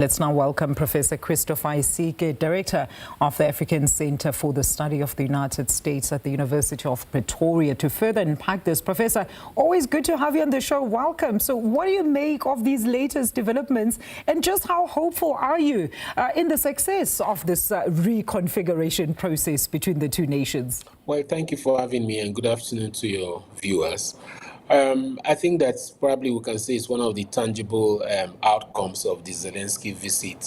Let's now welcome Professor Christopher Isike, Director of the African Center for the Study of the United States at the University of Pretoria, to further unpack this. Professor, always good to have you on the show. Welcome. So what do you make of these latest developments, and just how hopeful are you in the success of this reconfiguration process between the two nations? Well, thank you for having me, and good afternoon to your viewers. I think that probably we can say it's one of the tangible outcomes of the Zelensky visit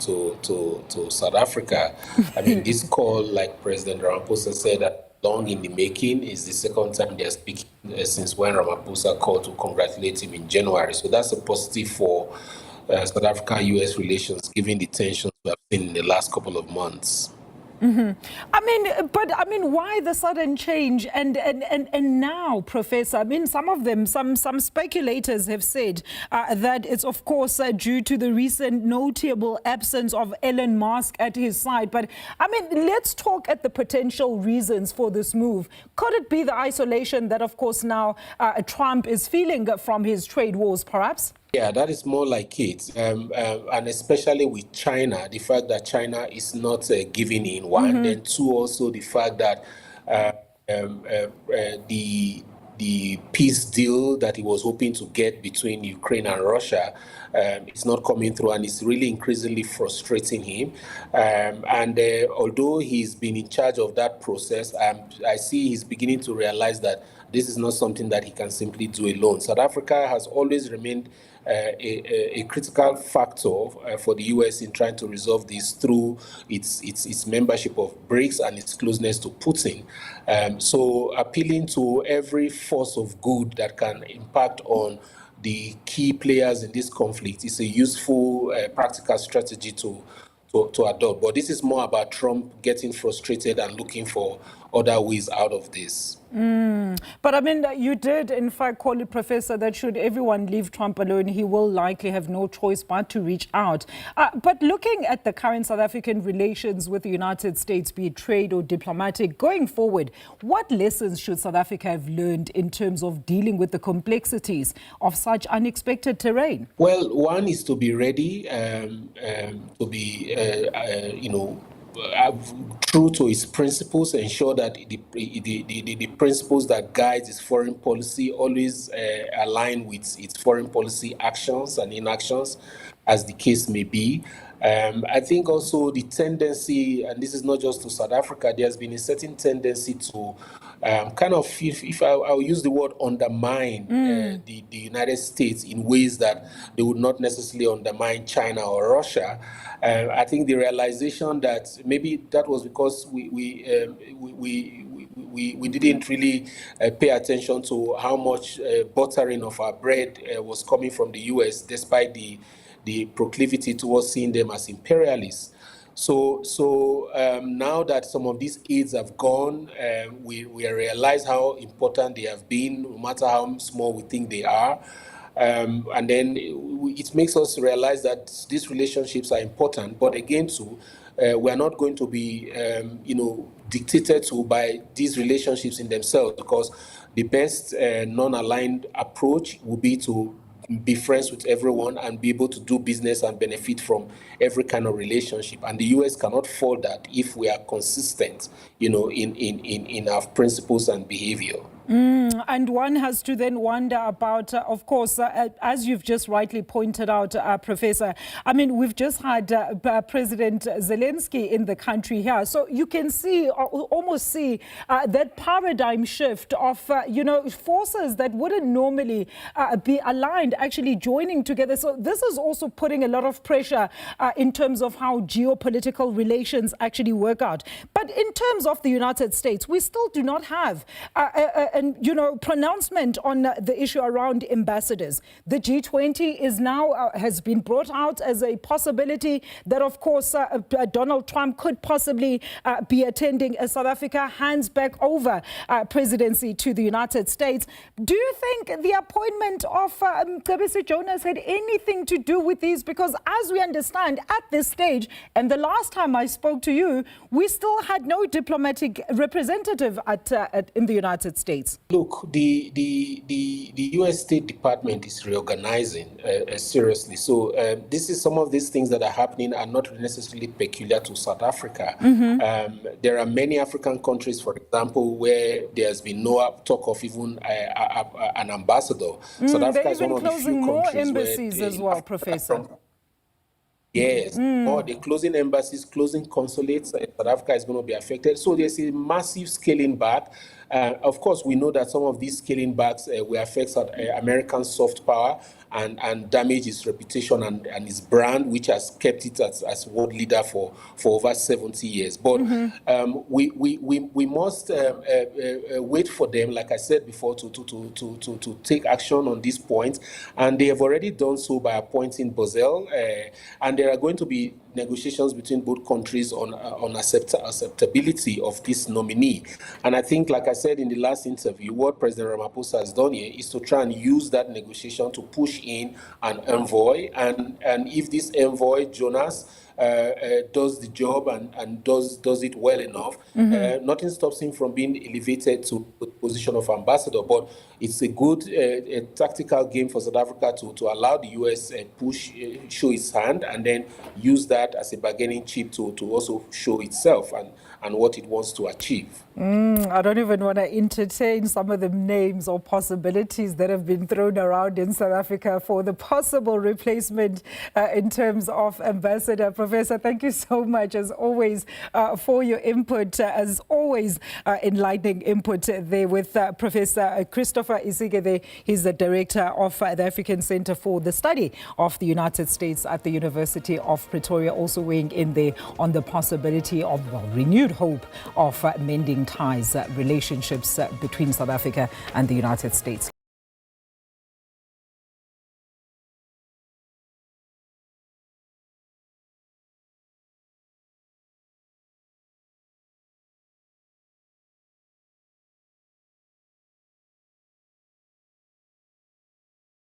to South Africa. I mean, this call, like President Ramaphosa said, long in the making. Is the second time they're speaking since when Ramaphosa called to congratulate him in January. So that's a positive for South Africa-US relations, given the tensions we have seen in the last couple of months. I mean, why the sudden change? And now, Professor, I mean, some speculators have said that it's, of course, due to the recent notable absence of Elon Musk at his side. But, I mean, let's talk at the potential reasons for this move. Could it be the isolation that, of course, now Trump is feeling from his trade wars, perhaps? Yeah, that is more like it, and especially with China, the fact that China is not giving in, one, then two, also the fact that the peace deal that he was hoping to get between Ukraine and Russia is not coming through, and it's really increasingly frustrating him. Although he's been in charge of that process, I see he's beginning to realize that this is not something that he can simply do alone. South Africa has always remained a critical factor for the U.S. in trying to resolve this through its membership of BRICS and its closeness to Putin. So appealing to every force of good that can impact on the key players in this conflict is a useful, practical strategy to adopt. But this is more about Trump getting frustrated and looking for other ways out of this. But I mean, you did, in fact, call it, Professor, that should everyone leave Trump alone, he will likely have no choice but to reach out. But looking at the current South African relations with the United States, be it trade or diplomatic, going forward, what lessons should South Africa have learned in terms of dealing with the complexities of such unexpected terrain? Well, one is to be ready, to be, true to its principles, ensure that the principles that guide its foreign policy always align with its foreign policy actions and inactions, as the case may be. I think also the tendency, and this is not just to South Africa, there has been a certain tendency to kind of, if I'll use the word, undermine the United States in ways that they would not necessarily undermine China or Russia. I think the realization that maybe that was because we didn't really pay attention to how much buttering of our bread was coming from the U.S., despite the proclivity towards seeing them as imperialists. So now that some of these aids have gone, we realize how important they have been, no matter how small we think they are. And then it makes us realize that these relationships are important. But again, too, we are not going to be, dictated to by these relationships in themselves, because the best non-aligned approach will be to be friends with everyone and be able to do business and benefit from every kind of relationship. And the U.S. cannot fall that if we are consistent, in our principles and behavior. And one has to then wonder about, of course, as you've just rightly pointed out, Professor, I mean, we've just had President Zelensky in the country here. So you can see, almost see that paradigm shift of, forces that wouldn't normally be aligned actually joining together. So this is also putting a lot of pressure in terms of how geopolitical relations actually work out. But in terms of the United States, we still do not have pronouncement on the issue around ambassadors. The G20 is now has been brought out as a possibility that, of course, Donald Trump could possibly be attending as South Africa hands back over presidency to the United States. Do you think the appointment of SABC Jonas had anything to do with these? Because as we understand at this stage, and the last time I spoke to you, we still had no diplomatic representative in the United States. States? Look, the U.S. State Department is reorganizing seriously. So this is some of these things that are happening are not necessarily peculiar to South Africa. There are many African countries, for example, where there's been no talk of even an ambassador. South Africa is one of the few countries more embassies as well, Professor. Yes, or the closing embassies, closing consulates, South Africa is going to be affected. So there's a massive scaling back. Of course, we know that some of these scaling backs will affect American soft power and damage its reputation and its brand, which has kept it as world leader for over 70 years. But we must wait for them, like I said before, to take action on these points. And they have already done so by appointing Bozell, and there are going to be negotiations between both countries on acceptability of this nominee. And I think, like I said in the last interview, what President Ramaphosa has done here is to try and use that negotiation to push in an envoy. And if this envoy, Jonas, does the job and does it well enough, nothing stops him from being elevated to the position of ambassador. But it's a good tactical game for South Africa to allow the U.S. show its hand, and then use that as a bargaining chip to also show itself and what it wants to achieve. I don't even want to entertain some of the names or possibilities that have been thrown around in South Africa for the possible replacement in terms of ambassador. Professor, thank you so much, as always, for your input. As always, enlightening input there with Professor Christopher Isike. He's the director of the African Center for the Study of the United States at the University of Pretoria, also weighing in there on the possibility of renewed hope of mending ties, relationships between South Africa and the United States.